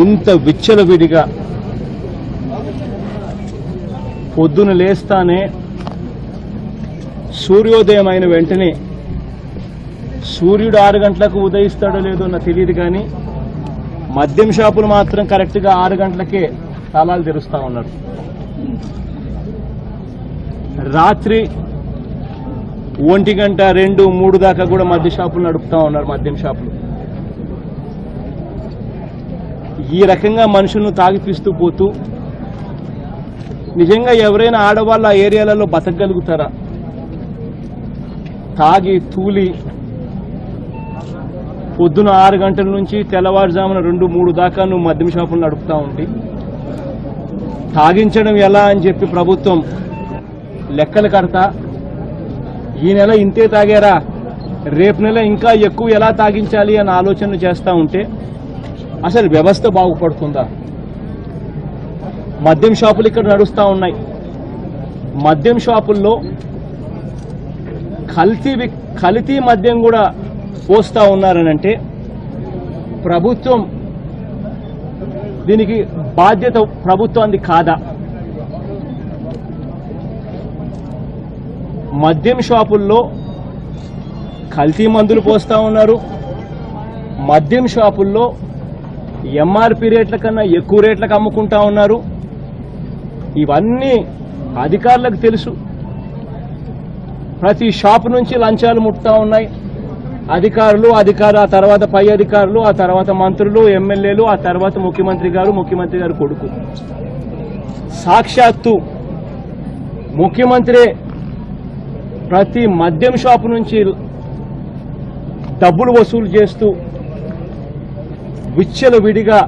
ఇంత విచ్చలవిడిగా పొద్దున లేస్తానే సూర్యోదయం అయిన వెంటనే సూర్యుడు 6 గంటలకు ఉదయిస్తాడో లేదో నాకు తెలియదు, కానీ మద్యం షాపులు మాత్రం కరెక్ట్గా 6 గంటలకే తాళాలు తెరుస్తూ ఉన్నారు. రాత్రి 1 గంట 2, 3 దాకా కూడా మద్య షాపులు నడుపుతా ఉన్నారు. మద్యం షాపులు ఈ రకంగా మనుషులను తాగిపిస్తూ పోతూ నిజంగా ఎవరైనా ఆడవాళ్ళు ఆ ఏరియాలలో బతకగలుగుతారా? తాగి తూలి పొద్దున 6 గంటల నుంచి తెల్లవారుజామున 2, 3 దాకా నువ్వు మద్యం షాపులు నడుపుతా ఉంటే తాగించడం ఎలా అని చెప్పి ప్రభుత్వం లెక్కలు కడతా ఈ నెల ఇంతే తాగారా, రేపు నెల ఇంకా ఎక్కువ ఎలా తాగించాలి అని ఆలోచన చేస్తూ ఉంటే అసలు వ్యవస్థ బాగుపడుతుందా? మద్యం షాపులు ఇక్కడ నడుస్తూ ఉన్నాయి. మద్యం షాపుల్లో కల్తీ మద్యం కూడా పోస్తా ఉన్నారనంటే ప్రభుత్వం దీనికి బాధ్యత ప్రభుత్వానికి కాదా? మద్యం షాపుల్లో కల్తీ మందులు పోస్తా ఉన్నారు. మద్యం షాపుల్లో ఎంఆర్పి రేట్ల కన్నా ఎక్కువ రేట్లకు అమ్ముకుంటా ఉన్నారు. ఇవన్నీ అధికారులకు తెలుసు. ప్రతి షాపు నుంచి లంచాలు ముట్టుతా ఉన్నాయి అధికారులు, ఆ తర్వాత పై అధికారులు, ఆ తర్వాత మంత్రులు, ఎమ్మెల్యేలు, ఆ తర్వాత ముఖ్యమంత్రి గారు కొడుకు. సాక్షాత్తు ముఖ్యమంత్రి ప్రతి మద్యం షాపు నుంచి డబ్బులు వసూలు చేస్తూ విచ్చలవిడిగా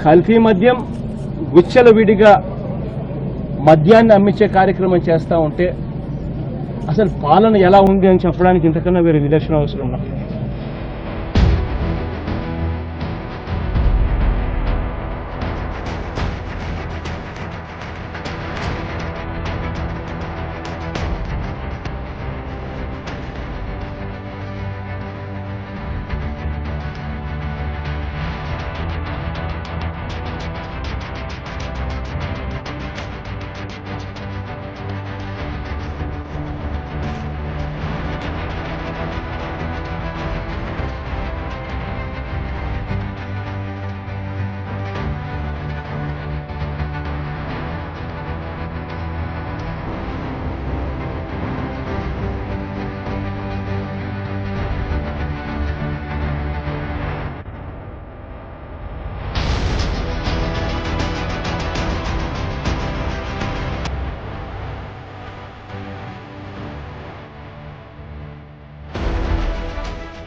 కల్తీ మద్యం, విచ్చలవిడిగా మద్యాన్ని అమ్మించే కార్యక్రమం చేస్తూ ఉంటే అసలు పాలన ఎలా ఉంది అని చెప్పడానికి ఇంతకన్నా వేరే నిదర్శనం అవసరం.